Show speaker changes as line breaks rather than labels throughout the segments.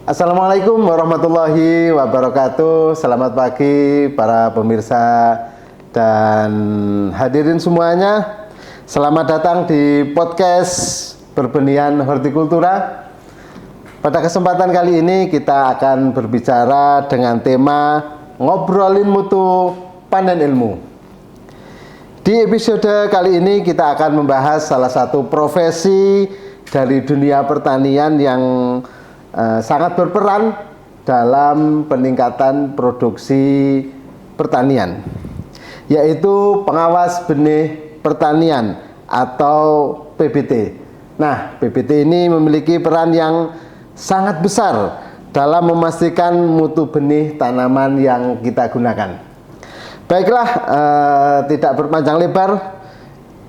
Assalamualaikum warahmatullahi wabarakatuh. Selamat pagi para pemirsa dan hadirin semuanya. Selamat datang di podcast Berbenihan Hortikultura. Pada kesempatan kali ini kita akan berbicara dengan tema ngobrolin mutu panen ilmu. Di episode kali ini kita akan membahas salah satu profesi dari dunia pertanian yang sangat berperan dalam peningkatan produksi pertanian, yaitu pengawas benih pertanian atau PBT. Nah, PBT ini memiliki peran yang sangat besar dalam memastikan mutu benih tanaman yang kita gunakan. Baiklah, tidak berpanjang lebar,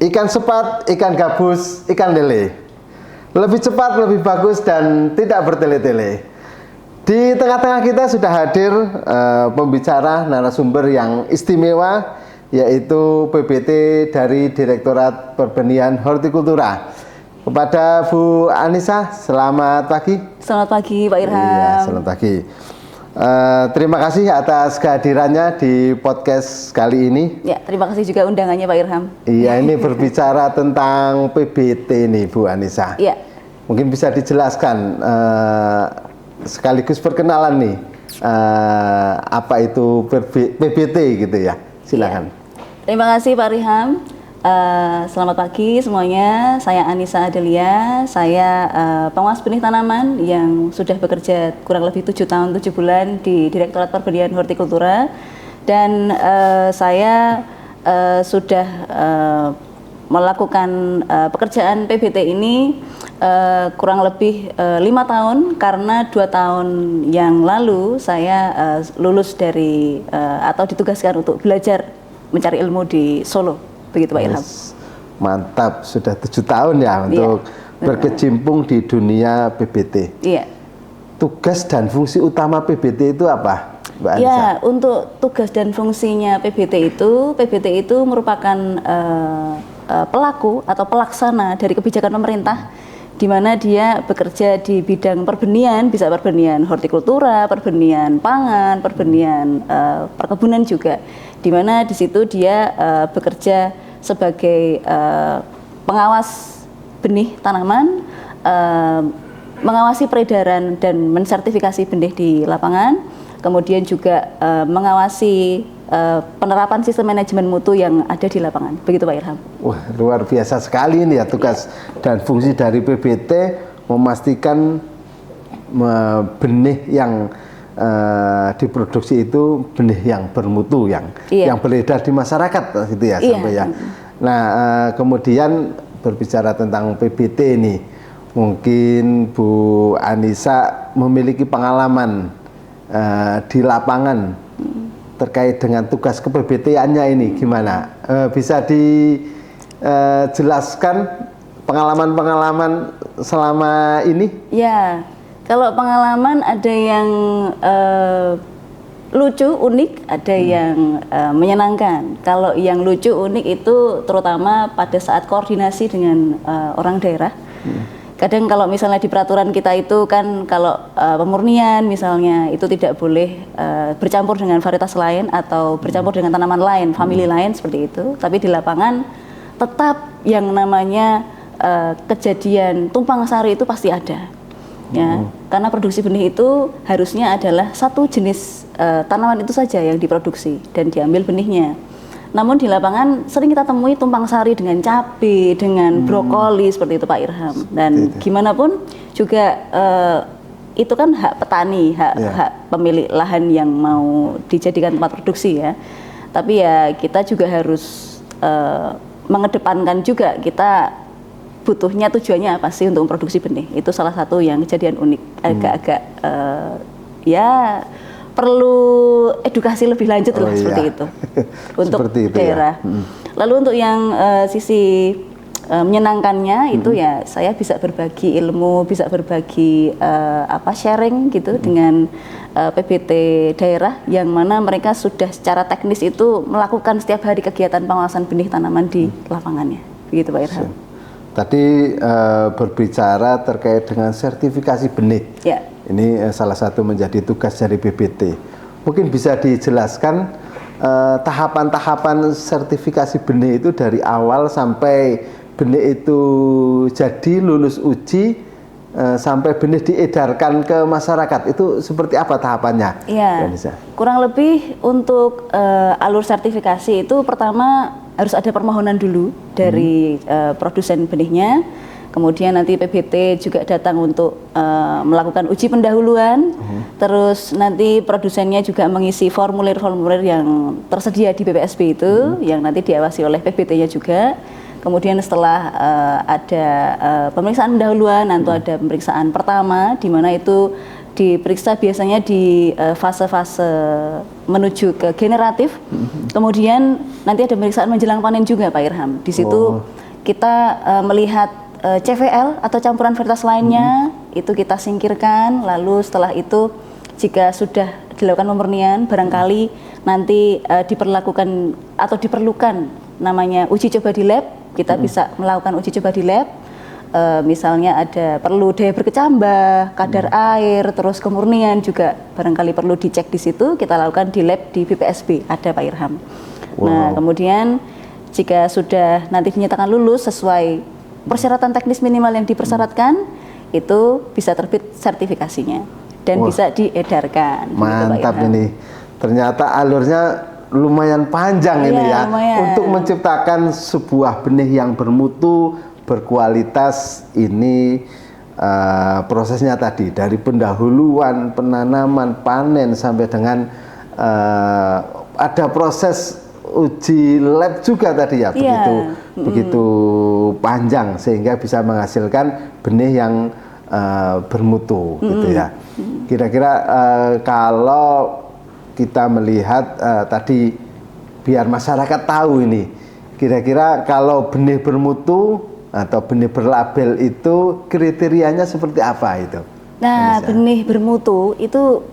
ikan sepat, ikan gabus, ikan lele. Lebih cepat, lebih bagus, dan tidak bertele-tele. Di tengah-tengah kita sudah hadir pembicara narasumber yang istimewa, yaitu PBT dari Direktorat Perbenihan Hortikultura. Kepada Bu Anissa, selamat pagi.
Selamat pagi Pak Irham.
Iya, selamat pagi. Terima kasih atas kehadirannya di podcast kali ini.
Ya, terima kasih juga undangannya Pak Irham.
Iya, ini berbicara tentang PBT nih Bu Anissa.
Iya.
Mungkin bisa dijelaskan sekaligus perkenalan nih apa itu PBT gitu ya. Silakan.
Ya. Terima kasih Pak Irham. Selamat pagi semuanya, saya Anissa Adelia, saya pengawas benih tanaman yang sudah bekerja kurang lebih 7 tahun 7 bulan di Direktorat Perbenihan Hortikultura, dan saya sudah melakukan pekerjaan PBT ini kurang lebih 5 tahun, karena 2 tahun yang lalu saya lulus dari atau ditugaskan untuk belajar mencari ilmu di Solo. Begitu Pak Irham.
Mantap, sudah 7 tahun ya untuk berkecimpung di dunia PBT.
Iya.
Tugas dan fungsi utama PBT itu apa, Mbak Anissa?
Ya, untuk tugas dan fungsinya PBT itu merupakan pelaku atau pelaksana dari kebijakan pemerintah, di mana dia bekerja di bidang perbenihan, bisa perbenihan hortikultura, perbenihan pangan, perbenihan perkebunan juga, di mana di situ dia bekerja sebagai pengawas benih tanaman, mengawasi peredaran dan mensertifikasi benih di lapangan, kemudian juga mengawasi penerapan sistem manajemen mutu yang ada di lapangan. Begitu Pak Irham.
Wah, luar biasa sekali ini ya tugas dan fungsi dari PBT, memastikan benih yang diproduksi itu benih yang bermutu, yang beredar di masyarakat gitu ya, sampai ya. Nah, kemudian berbicara tentang PBT ini, mungkin Bu Anissa memiliki pengalaman di lapangan terkait dengan tugas ke-PBT-annya ini gimana? Bisa dijelaskan pengalaman-pengalaman selama ini?
Ya, kalau pengalaman ada yang lucu, unik, ada yang menyenangkan. Kalau yang lucu, unik itu terutama pada saat koordinasi dengan orang daerah. Kadang kalau misalnya di peraturan kita itu kan kalau pemurnian misalnya itu tidak boleh bercampur dengan varietas lain atau bercampur dengan tanaman lain, famili lain seperti itu. Tapi di lapangan tetap yang namanya kejadian tumpang sari itu pasti ada. Ya, karena produksi benih itu harusnya adalah satu jenis tanaman itu saja yang diproduksi dan diambil benihnya. Namun di lapangan sering kita temui tumpang sari dengan cabai, dengan brokoli seperti itu Pak Irham. Dan gimana pun juga itu kan hak petani, hak pemilik lahan yang mau dijadikan tempat produksi ya. Tapi ya kita juga harus mengedepankan juga kita butuhnya tujuannya apa sih untuk memproduksi benih. Itu salah satu yang kejadian unik, agak-agak ya perlu edukasi lebih lanjut seperti itu untuk seperti itu, daerah. Ya. Lalu untuk yang sisi menyenangkannya itu ya saya bisa berbagi ilmu, bisa berbagi sharing gitu dengan PBT daerah yang mana mereka sudah secara teknis itu melakukan setiap hari kegiatan pengawasan benih tanaman di lapangannya. Begitu Pak Irham.
Tadi berbicara terkait dengan sertifikasi benih.
Ya.
Ini salah satu menjadi tugas dari PBT. Mungkin bisa dijelaskan tahapan-tahapan sertifikasi benih itu dari awal sampai benih itu jadi lulus uji sampai benih diedarkan ke masyarakat, itu seperti apa tahapannya?
Iya, kurang lebih untuk alur sertifikasi itu pertama harus ada permohonan dulu dari produsen benihnya, kemudian nanti PBT juga datang untuk melakukan uji pendahuluan, terus nanti produsennya juga mengisi formulir-formulir yang tersedia di BPSB itu, yang nanti diawasi oleh PBT-nya juga. Kemudian setelah ada pemeriksaan pendahuluan, nanti ada pemeriksaan pertama, di mana itu diperiksa biasanya di fase-fase menuju ke generatif. Kemudian nanti ada pemeriksaan menjelang panen juga Pak Irham. Di situ kita melihat CVL atau campuran varietas lainnya, itu kita singkirkan. Lalu setelah itu jika sudah dilakukan pemurnian, barangkali nanti diperlakukan atau diperlukan namanya uji coba di lab. Kita bisa melakukan uji coba di lab, misalnya ada perlu daya berkecambah, kadar air, terus kemurnian juga barangkali perlu dicek di situ, kita lakukan di lab di BPSB, ada Pak Irham. Nah kemudian jika sudah nanti dinyatakan lulus sesuai persyaratan teknis minimal yang dipersyaratkan, itu bisa terbit sertifikasinya dan bisa diedarkan.
Mantap ini, ternyata alurnya lumayan panjang ini ya, untuk menciptakan sebuah benih yang bermutu, berkualitas. Ini prosesnya tadi dari pendahuluan, penanaman, panen sampai dengan ada proses uji lab juga tadi ya, begitu panjang sehingga bisa menghasilkan benih yang bermutu gitu ya. Kira-kira kalau kita melihat tadi biar masyarakat tahu ini, kira-kira kalau benih bermutu atau benih berlabel itu kriterianya seperti apa itu?
Nah, benih bermutu itu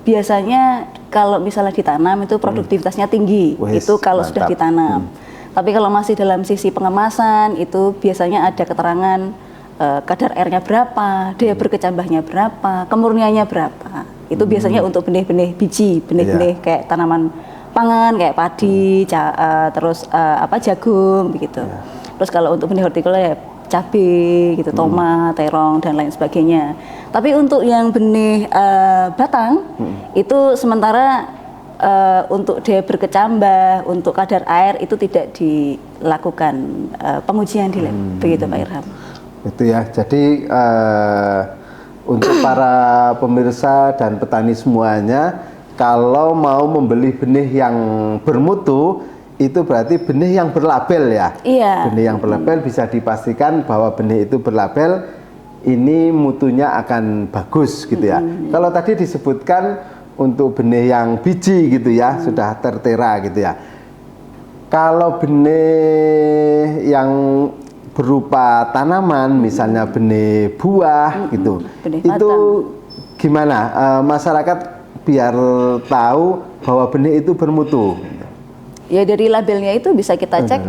biasanya kalau misalnya ditanam itu produktivitasnya tinggi, itu kalau sudah ditanam. Tapi kalau masih dalam sisi pengemasan itu biasanya ada keterangan kadar airnya berapa, daya berkecambahnya berapa, kemurniannya berapa. Itu biasanya untuk benih-benih biji, benih-benih kayak tanaman pangan, kayak padi, terus jagung begitu. Terus kalau untuk benih hortikultura ya cabai gitu, tomat, terong dan lain sebagainya. Tapi untuk yang benih batang itu sementara untuk daya berkecambah, untuk kadar air itu tidak dilakukan pengujian di lab, begitu Pak Irham.
Itu ya, jadi untuk para pemirsa dan petani semuanya, kalau mau membeli benih yang bermutu, itu berarti benih yang berlabel ya.
Iya.
Benih yang berlabel bisa dipastikan bahwa benih itu berlabel, ini mutunya akan bagus gitu ya. Kalau tadi disebutkan untuk benih yang biji gitu ya, sudah tertera gitu ya. Kalau benih yang berupa tanaman, misalnya benih buah gitu, itu gimana masyarakat biar tahu bahwa benih itu bermutu?
Ya dari labelnya itu bisa kita cek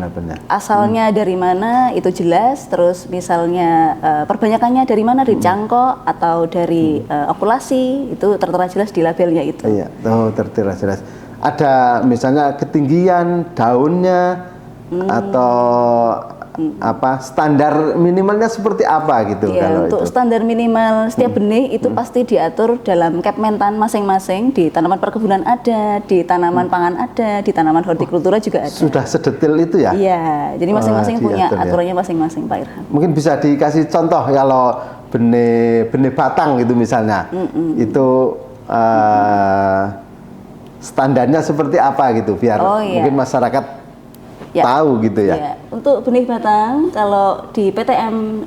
asalnya dari mana itu jelas, terus misalnya perbanyakannya dari mana, dari cangkok atau dari okulasi, itu tertera jelas di labelnya itu.
Iya, tertera jelas. Ada misalnya ketinggian daunnya atau standar minimalnya seperti apa gitu
ya,
kalau
untuk
itu.
Standar minimal setiap benih itu pasti diatur dalam Kepmentan masing-masing, di tanaman perkebunan ada, di tanaman pangan ada, di tanaman hortikultura juga ada.
Sudah sedetail itu ya?
Iya, jadi masing-masing punya aturannya masing-masing Pak Irham.
Mungkin bisa dikasih contoh kalau benih batang gitu misalnya, itu standarnya seperti apa gitu biar mungkin masyarakat tahu gitu ya.
Ya. Untuk benih batang, kalau di PTM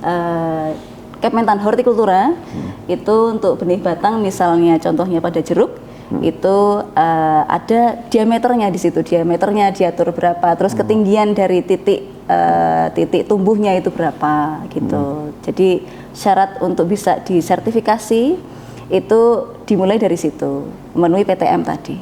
Kepmentan Hortikultura itu untuk benih batang, misalnya contohnya pada jeruk itu ada diameternya di situ, diameternya diatur berapa, terus ketinggian dari titik titik tumbuhnya itu berapa gitu. Jadi syarat untuk bisa disertifikasi itu dimulai dari situ, memenuhi PTM tadi.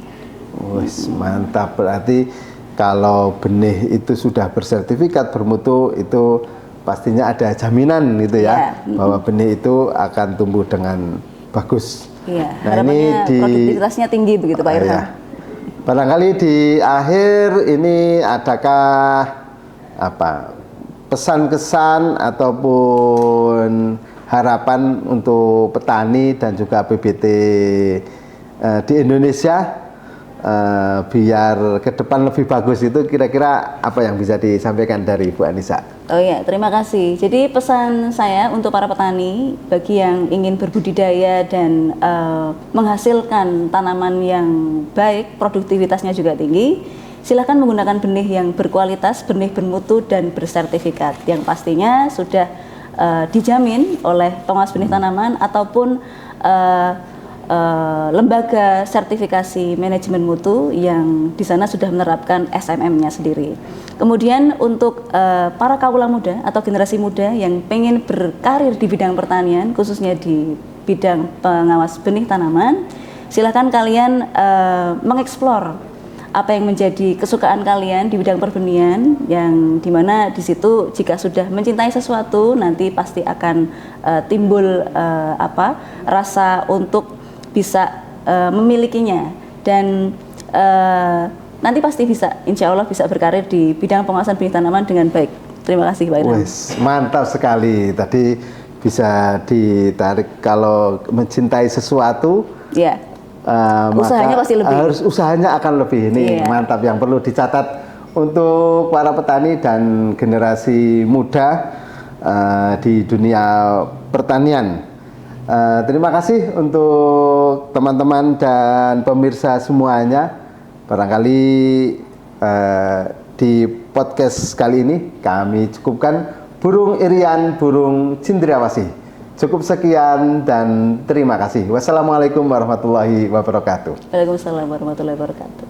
Wes, mantap. Berarti kalau benih itu sudah bersertifikat bermutu, itu pastinya ada jaminan gitu ya, bahwa benih itu akan tumbuh dengan bagus.
Iya,
nah,
harapannya produktivitasnya tinggi begitu Pak Irham.
Ya. Barangkali di akhir ini adakah apa pesan-kesan ataupun harapan untuk petani dan juga PBT di Indonesia biar ke depan lebih bagus, itu kira-kira apa yang bisa disampaikan dari Bu Anissa?
Oh ya, terima kasih. Jadi pesan saya untuk para petani, bagi yang ingin berbudidaya dan menghasilkan tanaman yang baik, produktivitasnya juga tinggi, silakan menggunakan benih yang berkualitas, benih bermutu dan bersertifikat, yang pastinya sudah dijamin oleh pengawas benih tanaman ataupun lembaga sertifikasi manajemen mutu yang di sana sudah menerapkan SMM-nya sendiri. Kemudian untuk para kaula muda atau generasi muda yang pengen berkarir di bidang pertanian, khususnya di bidang pengawas benih tanaman, silakan kalian mengeksplor apa yang menjadi kesukaan kalian di bidang perbenihan, yang dimana di situ jika sudah mencintai sesuatu nanti pasti akan timbul rasa untuk bisa memilikinya, dan nanti pasti bisa, insya Allah bisa berkarir di bidang pengawasan benih tanaman dengan baik. Terima kasih Pak Irham.
Mantap sekali, tadi bisa ditarik kalau mencintai sesuatu ya, usahanya pasti lebih, harus usahanya akan lebih. Ini mantap, yang perlu dicatat untuk para petani dan generasi muda di dunia pertanian. Terima kasih untuk teman-teman dan pemirsa semuanya. Barangkali di podcast kali ini kami cukupkan. Burung irian, burung cindrawasih. Cukup sekian dan terima kasih. Wassalamualaikum warahmatullahi wabarakatuh.
Waalaikumsalam warahmatullahi wabarakatuh.